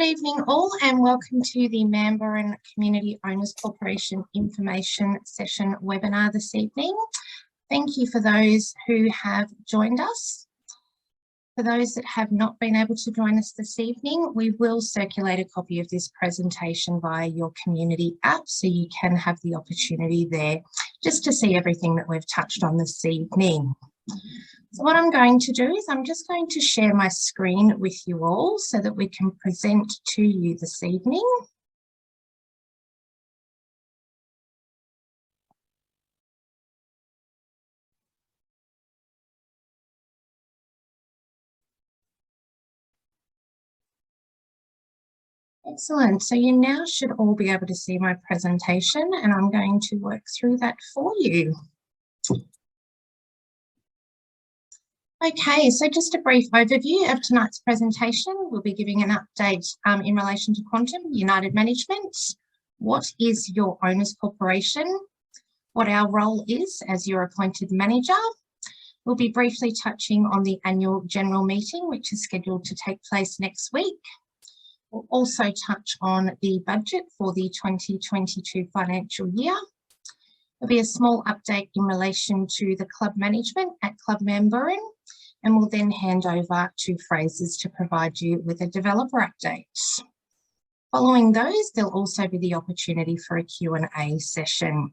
evening all, and welcome to the Mambourin Community Owners Corporation Information Session webinar this evening. Thank you for those who have joined us. For those that have not been able to join us this evening, we will circulate a copy of this presentation via your community app, so you can have the opportunity there just to see everything that we've touched on this evening. So what I'm going to do is I'm just going to share my screen with you all so that we can present to you this evening. Excellent. So you now should all be able to see my presentation, and I'm going to work through that for you. Okay, so just a brief overview of tonight's presentation. We'll be giving an update in relation to Quantum United Management. What is your owners corporation? What our role is as your appointed manager. We'll be briefly touching on the annual general meeting, which is scheduled to take place next week. We'll also touch on the budget for the 2022 financial year. There'll be a small update in relation to the club management at Club Mambourin, and we'll then hand over to Fraser's to provide you with a developer update. Following those, there'll also be the opportunity for a Q&A session.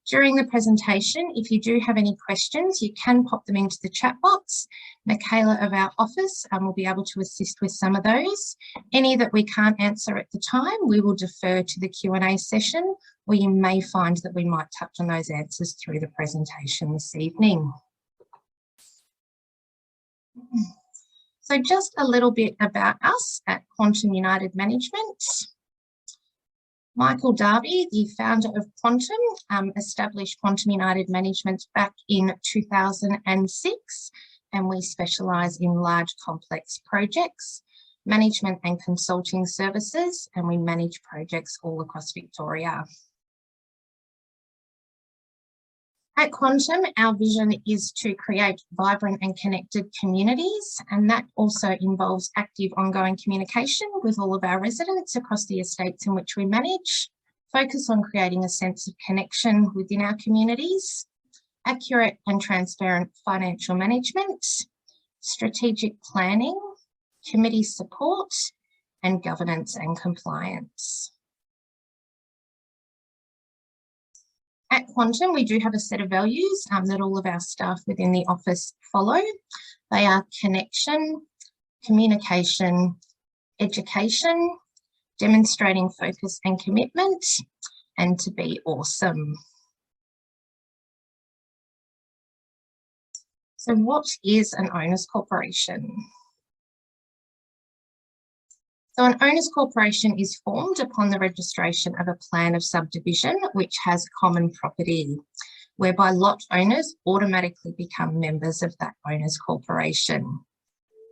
During the presentation, if you do have any questions, you can pop them into the chat box. Michaela of our office will be able to assist with some of those. Any that we can't answer at the time, we will defer to the Q&A session, or you may find that we might touch on those answers through the presentation this evening. So just a little bit about us at Quantum United Management. Michael Darby, the founder of Quantum, established Quantum United Management back in 2006, and we specialise in large complex projects, management and consulting services, and we manage projects all across Victoria. At Quantum, our vision is to create vibrant and connected communities, and that also involves active ongoing communication with all of our residents across the estates in which we manage, focus on creating a sense of connection within our communities, accurate and transparent financial management, strategic planning, committee support, and governance and compliance. At Quantum, we do have a set of values that all of our staff within the office follow. They are connection, communication, education, demonstrating focus and commitment, and to be awesome. So what is an owners corporation? So an owners corporation is formed upon the registration of a plan of subdivision which has common property, whereby lot owners automatically become members of that owners corporation.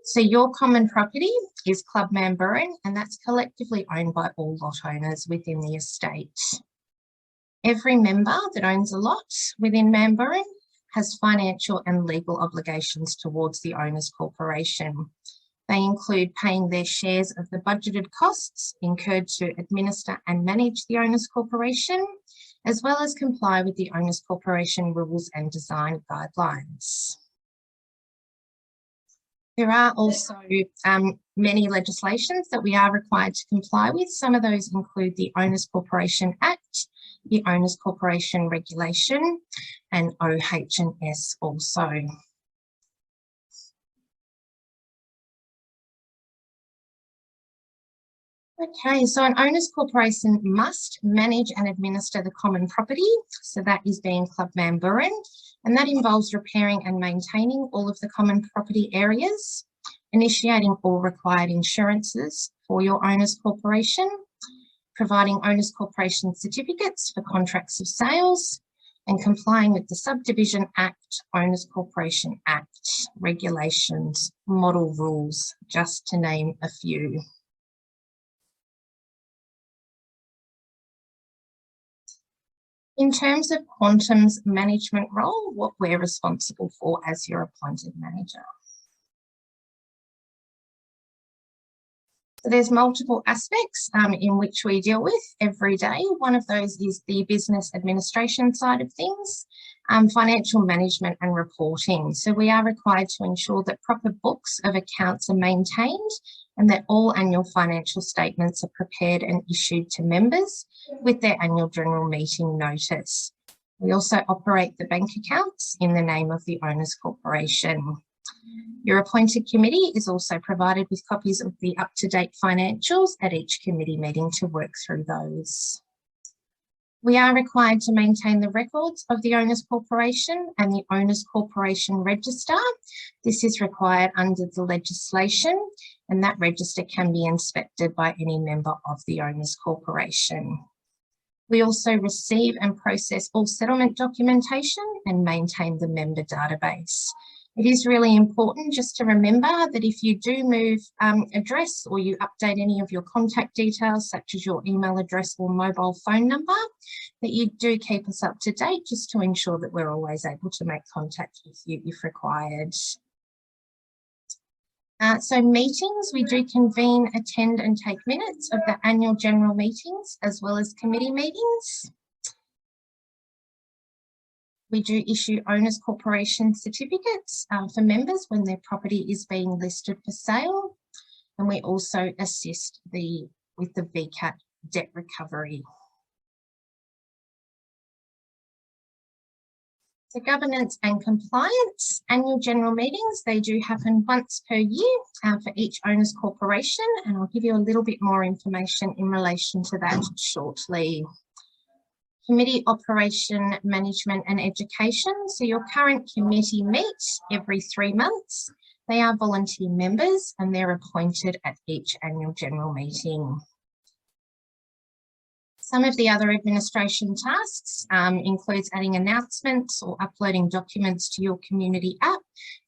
So your common property is Club Mambourin, and that's collectively owned by all lot owners within the estate. Every member that owns a lot within Mambourin has financial and legal obligations towards the owners corporation. They include paying their shares of the budgeted costs incurred to administer and manage the owners corporation, as well as comply with the owners corporation rules and design guidelines. There are also many legislations that we are required to comply with. Some of those include the Owners Corporation Act, the Owners Corporation Regulation, and OH&S also. Okay, so an owners corporation must manage and administer the common property, so that is being Club Mambourin, and that involves repairing and maintaining all of the common property areas, initiating all required insurances for your owners corporation, providing owners corporation certificates for contracts of sales, and complying with the Subdivision Act, Owners Corporation Act, regulations, model rules, just to name a few. In terms of Quantum's management role, what we're responsible for as your appointed manager. So there's multiple aspects in which we deal with every day. One of those is the business administration side of things, financial management and reporting. So we are required to ensure that proper books of accounts are maintained and that all annual financial statements are prepared and issued to members with their annual general meeting notice. We also operate the bank accounts in the name of the Owners Corporation. Your appointed committee is also provided with copies of the up-to-date financials at each committee meeting to work through those. We are required to maintain the records of the Owners Corporation and the Owners Corporation Register. This is required under the legislation, and that register can be inspected by any member of the Owners Corporation. We also receive and process all settlement documentation and maintain the member database. It is really important just to remember that if you do move address or you update any of your contact details, such as your email address or mobile phone number, that you do keep us up to date just to ensure that we're always able to make contact with you if required. So meetings, we do convene, attend and take minutes of the annual general meetings as well as committee meetings. We do issue Owners Corporation certificates for members when their property is being listed for sale, and we also assist with the VCAT debt recovery. So governance and compliance, annual general meetings, they do happen once per year for each Owners Corporation, and I'll give you a little bit more information in relation to that shortly. Committee operation, management and education. So your current committee meets every 3 months. They are volunteer members and they're appointed at each annual general meeting. Some of the other administration tasks includes adding announcements or uploading documents to your community app,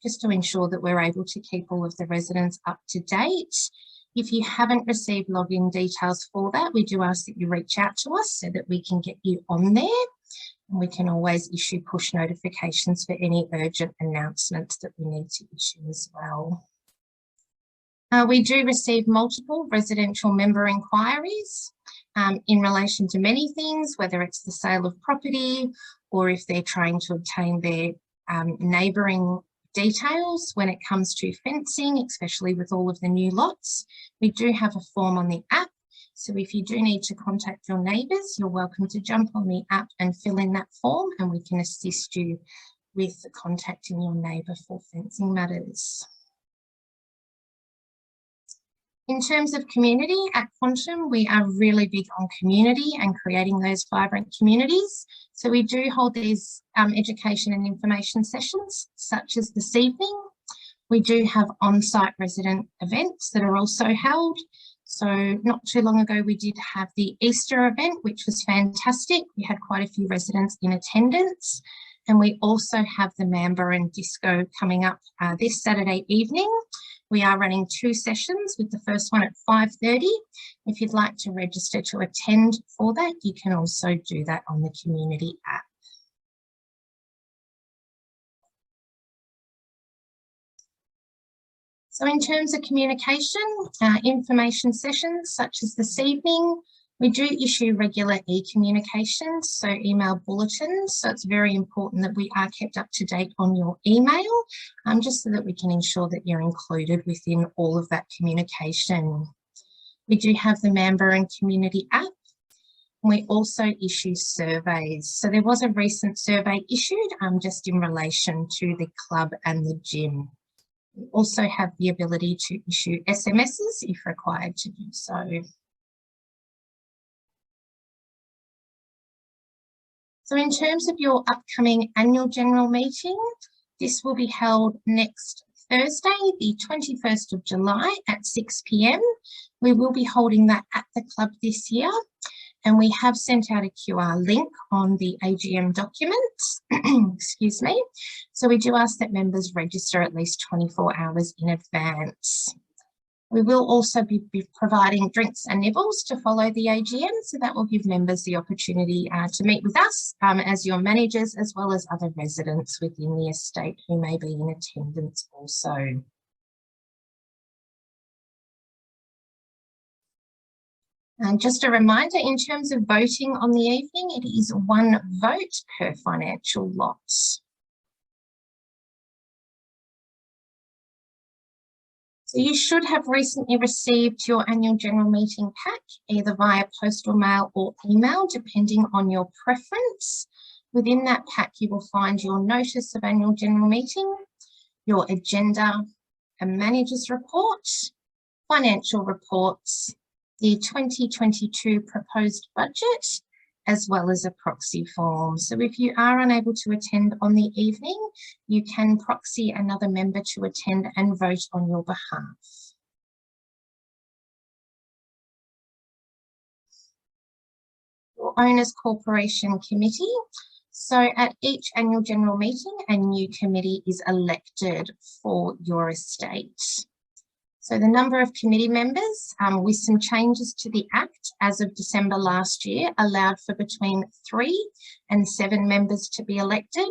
just to ensure that we're able to keep all of the residents up to date. If you haven't received login details for that, we do ask that you reach out to us so that we can get you on there. And we can always issue push notifications for any urgent announcements that we need to issue as well. We do receive multiple residential member inquiries in relation to many things, whether it's the sale of property or if they're trying to obtain their neighbouring details when it comes to fencing, especially with all of the new lots. We do have a form on the app, so if you do need to contact your neighbours, you're welcome to jump on the app and fill in that form, and we can assist you with contacting your neighbour for fencing matters. In terms of community, at Quantum, we are really big on community and creating those vibrant communities. So we do hold these education and information sessions, such as this evening. We do have on-site resident events that are also held. So not too long ago, we did have the Easter event, which was fantastic. We had quite a few residents in attendance. And we also have the Mambourin disco coming up this Saturday evening. We are running 2 sessions, with the first one at 5:30. If you'd like to register to attend for that, you can also do that on the community app. So in terms of communication, information sessions such as this evening, we do issue regular e-communications, so email bulletins. So it's very important that we are kept up to date on your email, just so that we can ensure that you're included within all of that communication. We do have the Mambourin community app. We also issue surveys. So there was a recent survey issued just in relation to the club and the gym. We also have the ability to issue SMSs if required to do so. So in terms of your upcoming annual general meeting, this will be held next Thursday, the 21st of July at 6 p.m. We will be holding that at the club this year, and we have sent out a QR link on the AGM documents, excuse me. So we do ask that members register at least 24 hours in advance. We will also be providing drinks and nibbles to follow the AGM, so that will give members the opportunity to meet with us as your managers, as well as other residents within the estate who may be in attendance also. And just a reminder, in terms of voting on the evening, it is 1 vote per financial lot. So you should have recently received your annual general meeting pack, either via postal mail or email, depending on your preference. Within that pack, you will find your notice of annual general meeting, your agenda, a manager's report, financial reports, the 2022 proposed budget, as well as a proxy form. So if you are unable to attend on the evening, you can proxy another member to attend and vote on your behalf. Your Owners Corporation Committee. So at each annual general meeting, a new committee is elected for your estate. So the number of committee members, with some changes to the Act as of December last year, allowed for between 3 and 7 members to be elected,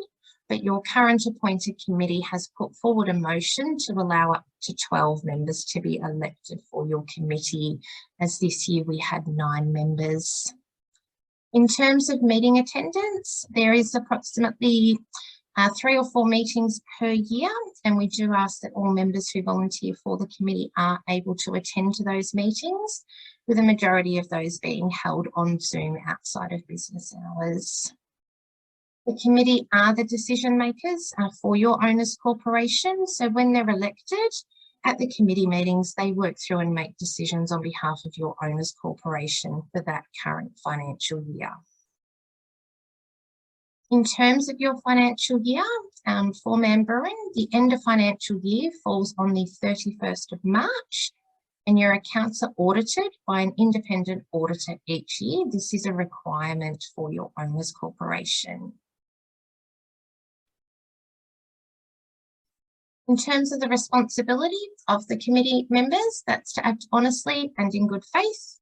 but your current appointed committee has put forward a motion to allow up to 12 members to be elected for your committee, as this year we had 9 members. In terms of meeting attendance, there is approximately 3 or 4 meetings per year, and we do ask that all members who volunteer for the committee are able to attend to those meetings, with a majority of those being held on Zoom outside of business hours. The committee are the decision makers for your Owners Corporation, so when they're elected at the committee meetings, they work through and make decisions on behalf of your Owners Corporation for that current financial year. In terms of your financial year, for Mambourin, the end of financial year falls on the 31st of March, and your accounts are audited by an independent auditor each year. This is a requirement for your Owners Corporation. In terms of the responsibility of the committee members, that's to act honestly and in good faith,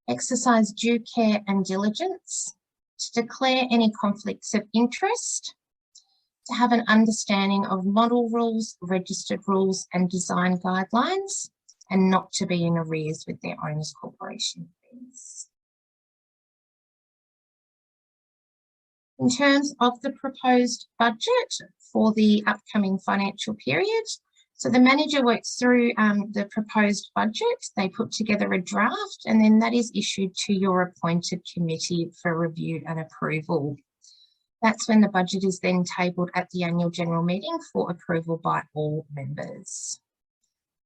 exercise due care and diligence, to declare any conflicts of interest, to have an understanding of model rules, registered rules and design guidelines, and not to be in arrears with their Owners Corporation fees. In terms of the proposed budget for the upcoming financial period, so the manager works through the proposed budget, they put together a draft, and then that is issued to your appointed committee for review and approval. That's when the budget is then tabled at the annual general meeting for approval by all members.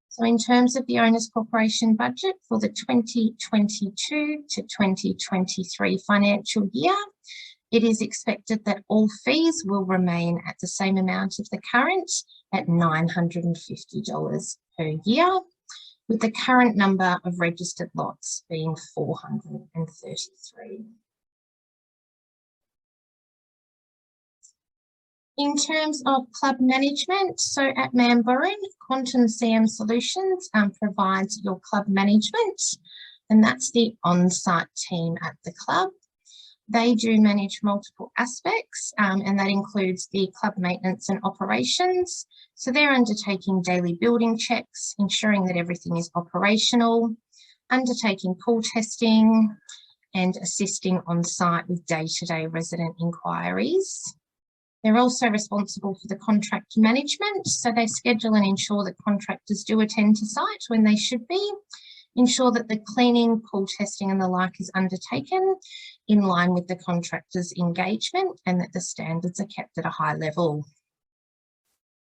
So in terms of the Owners Corporation budget for the 2022 to 2023 financial year, it is expected that all fees will remain at the same amount of the current at $950 per year, with the current number of registered lots being 433. In terms of club management, so at Mambourin, Quantum CM Solutions provides your club management, and that's the on-site team at the club. They do manage multiple aspects, and that includes the club maintenance and operations. So they're undertaking daily building checks, ensuring that everything is operational, undertaking pool testing, and assisting on site with day-to-day resident inquiries. They're also responsible for the contract management, so they schedule and ensure that contractors do attend to site when they should be, ensure that the cleaning, pool testing and the like is undertaken in line with the contractor's engagement, and that the standards are kept at a high level.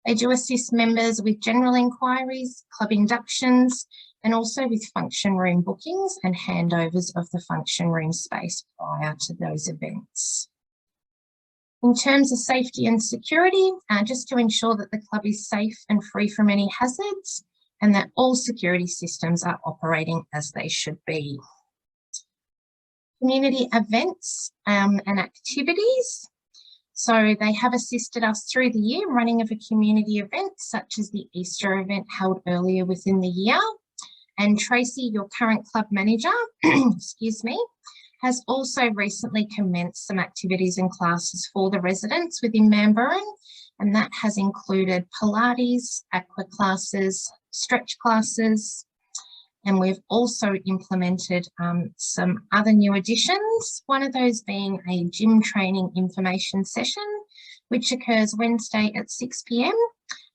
They do assist members with general inquiries, club inductions, and also with function room bookings and handovers of the function room space prior to those events. In terms of safety and security, just to ensure that the club is safe and free from any hazards, and that all security systems are operating as they should be. Community events and activities. So they have assisted us through the year running of a community event such as the Easter event held earlier within the year. And Tracy, your current club manager, excuse me, has also recently commenced some activities and classes for the residents within Mambourin, and that has included Pilates, aqua classes, stretch classes, And we've also implemented some other new additions, one of those being a gym training information session, which occurs Wednesday at 6 p.m.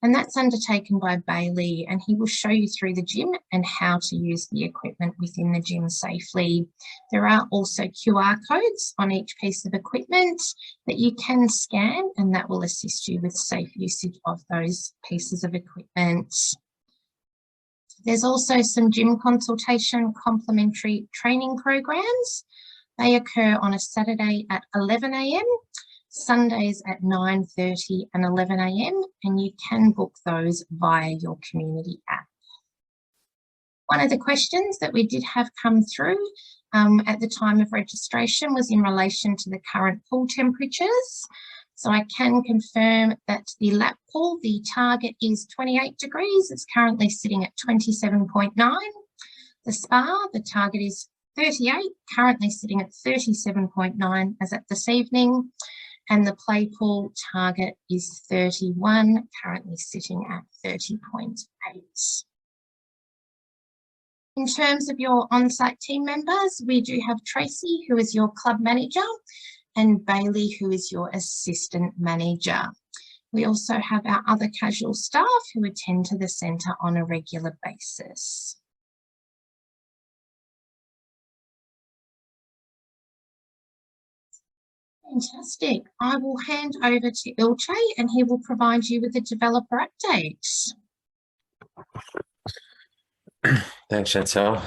And that's undertaken by Bailey, and he will show you through the gym and how to use the equipment within the gym safely. There are also QR codes on each piece of equipment that you can scan, and that will assist you with safe usage of those pieces of equipment. There's also some gym consultation complimentary training programs. They occur on a Saturday at 11 a.m, Sundays at 9:30 and 11 a.m, and you can book those via your community app. One of the questions that we did have come through at the time of registration was in relation to the current pool temperatures. So I can confirm that the lap pool, the target is 28 degrees. It's currently sitting at 27.9. The spa, the target is 38, currently sitting at 37.9 as at this evening. And the play pool target is 31, currently sitting at 30.8. In terms of your on-site team members, we do have Tracy, who is your club manager, and Bailey, who is your assistant manager. We also have our other casual staff who attend to the centre on a regular basis. Fantastic. I will hand over to Ilche and he will provide you with a developer update. Thanks, Chantal.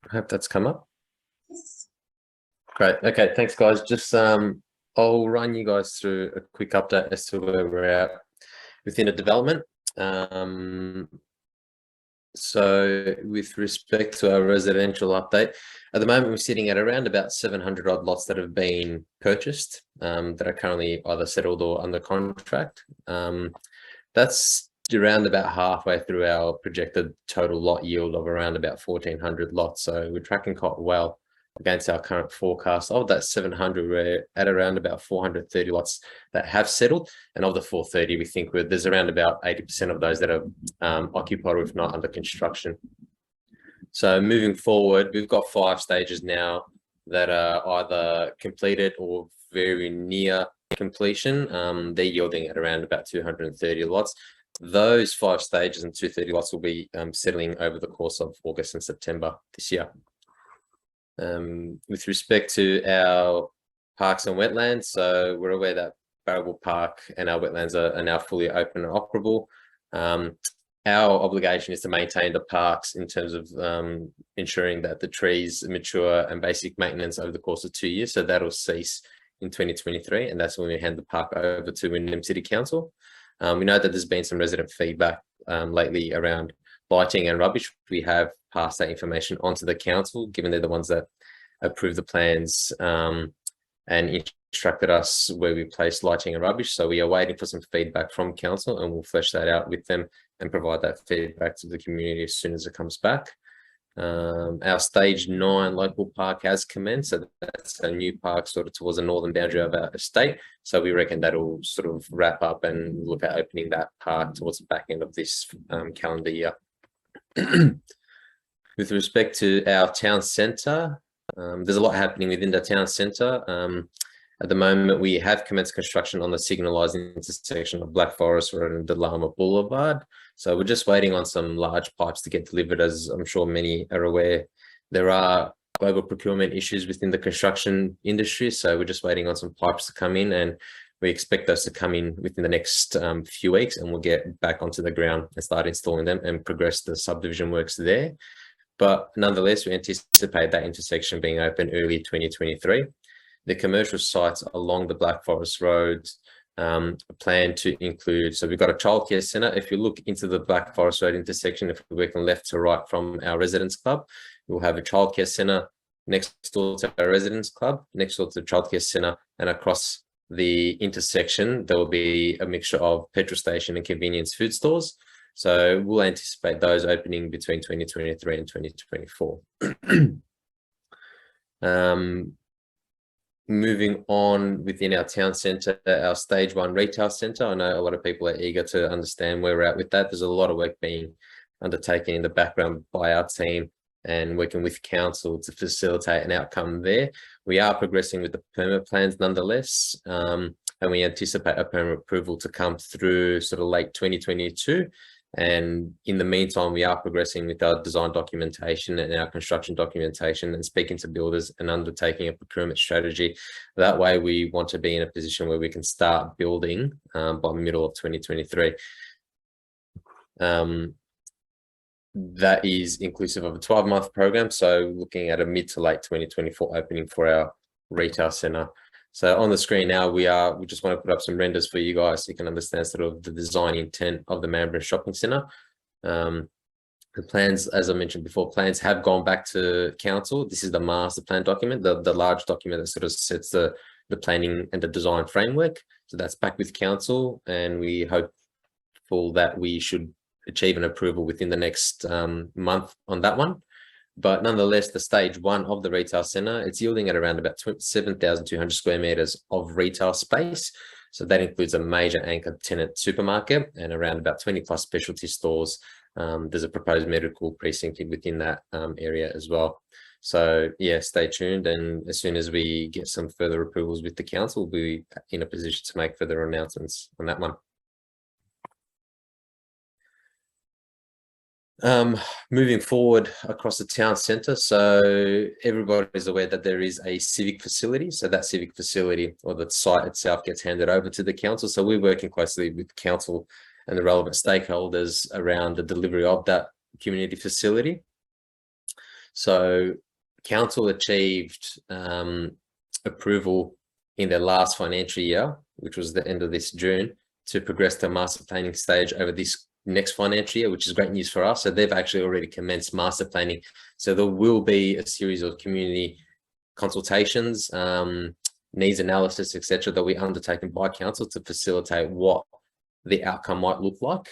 I hope that's come up. Yes. Great. Okay, thanks, guys. Just I'll run you guys through a quick update as to where we're at within the development. So with respect to our residential update, at the moment we're sitting at around about 700 odd lots that have been purchased that are currently either settled or under contract. That's around about halfway through our projected total lot yield of around about 1,400 lots. So we're tracking quite well against our current forecast. Of that 700, we're at around about 430 lots that have settled, and of the 430, we think there's around about 80% of those that are occupied, or if not under construction. So moving forward, we've got 5 stages now that are either completed or very near completion. They're yielding at around about 230 lots. Those 5 stages and 230 lots will be settling over the course of August and September this year. With respect to our parks and wetlands, so we're aware that Barrabool Park and our wetlands are now fully open and operable. Our obligation is to maintain the parks in terms of ensuring that the trees mature and basic maintenance over the course of 2 years. So that'll cease in 2023, and that's when we hand the park over to Wyndham City Council. We know that there's been some resident feedback lately around lighting and rubbish. We have passed that information onto the council, given they're the ones that approve the plans and instructed us where we place lighting and rubbish. So we are waiting for some feedback from council, and we'll flesh that out with them and provide that feedback to the community as soon as it comes back. Our stage 9 local park has commenced, so that's a new park sort of towards the northern boundary of our estate. So we reckon that'll sort of wrap up and look at opening that park towards the back end of this calendar year. With respect to our town centre, there's a lot happening within the town centre. At the moment, we have commenced construction on the signalised intersection of Black Forest Road and Delama Boulevard. So we're just waiting on some large pipes to get delivered. As I'm sure many are aware, there are global procurement issues within the construction industry. So we're just waiting on some pipes to come in, and we expect those to come in within the next few weeks, and we'll get back onto the ground and start installing them and progress the subdivision works there. But nonetheless, we anticipate that intersection being open early 2023. The commercial sites along the Black Forest Road plan to include, so we've got a childcare centre. If you look into the Black Forest Road intersection, if we're working left to right from our residence club, we'll have a childcare centre next door to our residence club, next door to the childcare centre, and across the intersection, there will be a mixture of petrol station and convenience food stores. So we'll anticipate those opening between 2023 and 2024. Moving on within our town centre, our stage 1 retail centre. I know a lot of people are eager to understand where we're at with that. There's a lot of work being undertaken in the background by our team and working with council to facilitate an outcome there. We are progressing with the permit plans nonetheless, and we anticipate a permit approval to come through sort of late 2022. And in the meantime, we are progressing with our design documentation and our construction documentation and speaking to builders and undertaking a procurement strategy. That way, we want to be in a position where we can start building by the middle of 2023. That is inclusive of a 12-month program. So looking at a mid to late 2024 opening for our retail centre. So on the screen now, we just want to put up some renders for you guys so you can understand sort of the design intent of the Mambourin shopping centre. The plans, as I mentioned before, plans have gone back to council. This is the master plan document, the large document that sort of sets the planning and the design framework. So that's back with council, and we hopeful that we should achieve an approval within the next month on that one. But nonetheless, the stage 1 of the retail centre, it's yielding at around about 7,200 square metres of retail space. So that includes a major anchor tenant supermarket and around about 20 plus specialty stores. There's a proposed medical precinct within that area as well. So yeah, stay tuned. And as soon as we get some further approvals with the council, we'll be in a position to make further announcements on that one. Moving forward across the town centre, so everybody is aware that there is a civic facility. So that civic facility or the site itself gets handed over to the council. So we're working closely with council and the relevant stakeholders around the delivery of that community facility. So council achieved approval in their last financial year, which was the end of this June, to progress to a master planning stage over this next financial year, which is great news for us. So they've actually already commenced master planning. So there will be a series of community consultations, needs analysis, etc., that we undertaken by council to facilitate what the outcome might look like.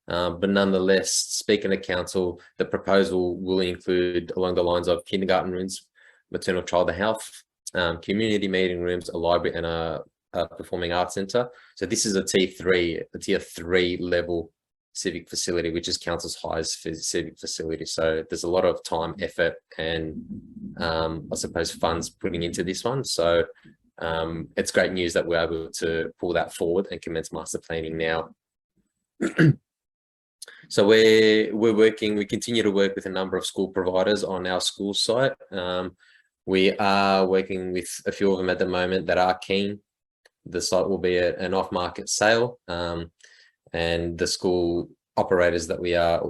But nonetheless, speaking to council, the proposal will include along the lines of kindergarten rooms, maternal child health, community meeting rooms, a library, and a performing arts centre. So this is a tier 3 level civic facility, which is council's highest civic facility. So there's a lot of time, effort, and I suppose funds putting into this one. So it's great news that we're able to pull that forward and commence master planning now. So we continue to work with a number of school providers on our school site. We are working with a few of them at the moment that are keen. The site will be an off-market sale. And the school operators that we are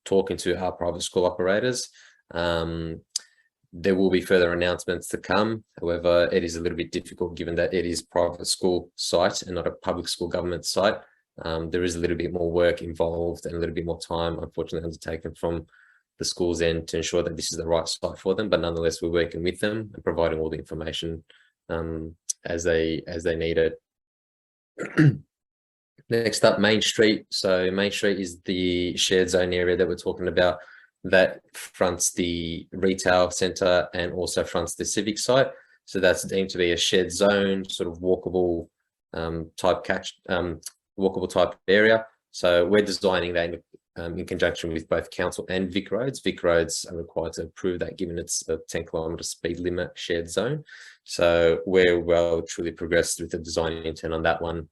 talking to are private school operators. There will be further announcements to come. However, it is a little bit difficult given that it is private school site and not a public school government site. There is a little bit more work involved and a little bit more time, unfortunately, undertaken from the school's end to ensure that this is the right site for them. But nonetheless, we're working with them and providing all the information as they need it. Next up, Main Street. So Main Street is the shared zone area that we're talking about that fronts the retail centre and also fronts the civic site. So that's deemed to be a shared zone, sort of walkable walkable type area. So we're designing that in conjunction with both council and Vic Roads. Vic Roads are required to approve that given it's a 10-kilometre speed limit shared zone. So we're well truly progressed with the design intent on that one.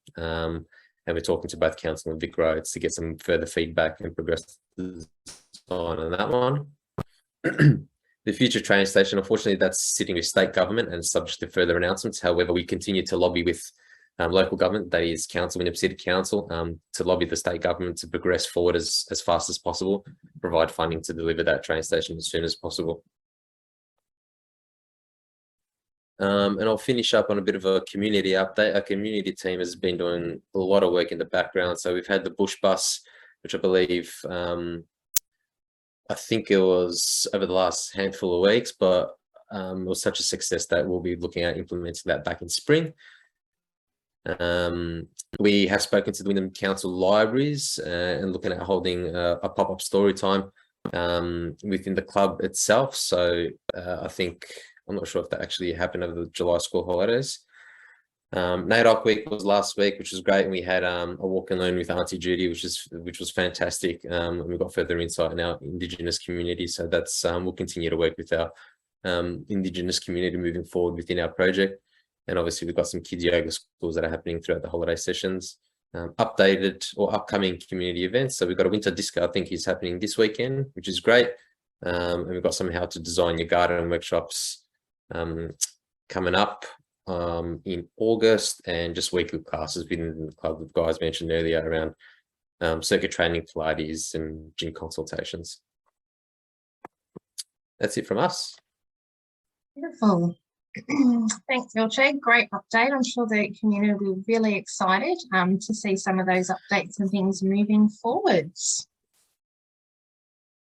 And we're talking to both council and Vic Roads to get some further feedback and progress the design on that one. The future train station, unfortunately, that's sitting with state government and subject to further announcements. However, we continue to lobby with local government, that is council, Wynnum City Council, to lobby the state government to progress forward as fast as possible, provide funding to deliver that train station as soon as possible. And I'll finish up on a bit of a community update. Our community team has been doing a lot of work in the background. So we've had the bush bus, which I believe, I think it was over the last handful of weeks, but it was such a success that we'll be looking at implementing that back in spring. We have spoken to the Wynnum Council libraries and looking at holding a pop-up story time within the club itself. So I think I'm not sure if that actually happened over the July school holidays. NAIDOC week was last week, which was great, and we had a walk and learn with Auntie Judy, which was fantastic. And we got further insight in our Indigenous community. So that's we'll continue to work with our Indigenous community moving forward within our project. And obviously we've got some kids yoga schools that are happening throughout the holiday sessions. Updated or upcoming community events. So we've got a winter disco, I think, is happening this weekend, which is great. And we've got some how to design your garden workshops coming up in August, and just weekly classes within the club the guys mentioned earlier around circuit training, Pilates and gym consultations. That's it from us. Beautiful. Thanks, Ilche. Great update. I'm sure the community will be really excited to see some of those updates and things moving forwards.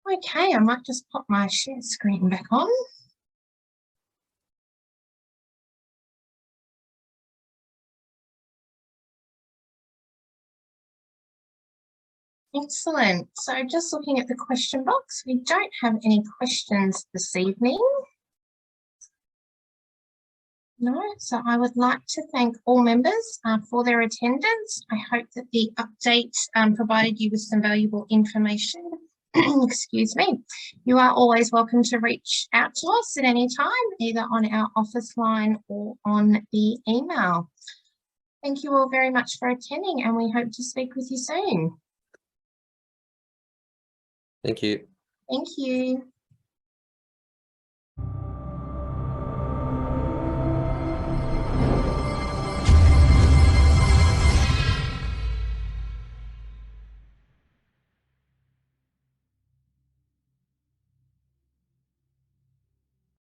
Okay, I might just pop my share screen back on. Excellent. So just looking at the question box, we don't have any questions this evening. No, so I would like to thank all members for their attendance. I hope that the update provided you with some valuable information. Excuse me. You are always welcome to reach out to us at any time, either on our office line or on the email. Thank you all very much for attending, and we hope to speak with you soon. Thank you. Thank you.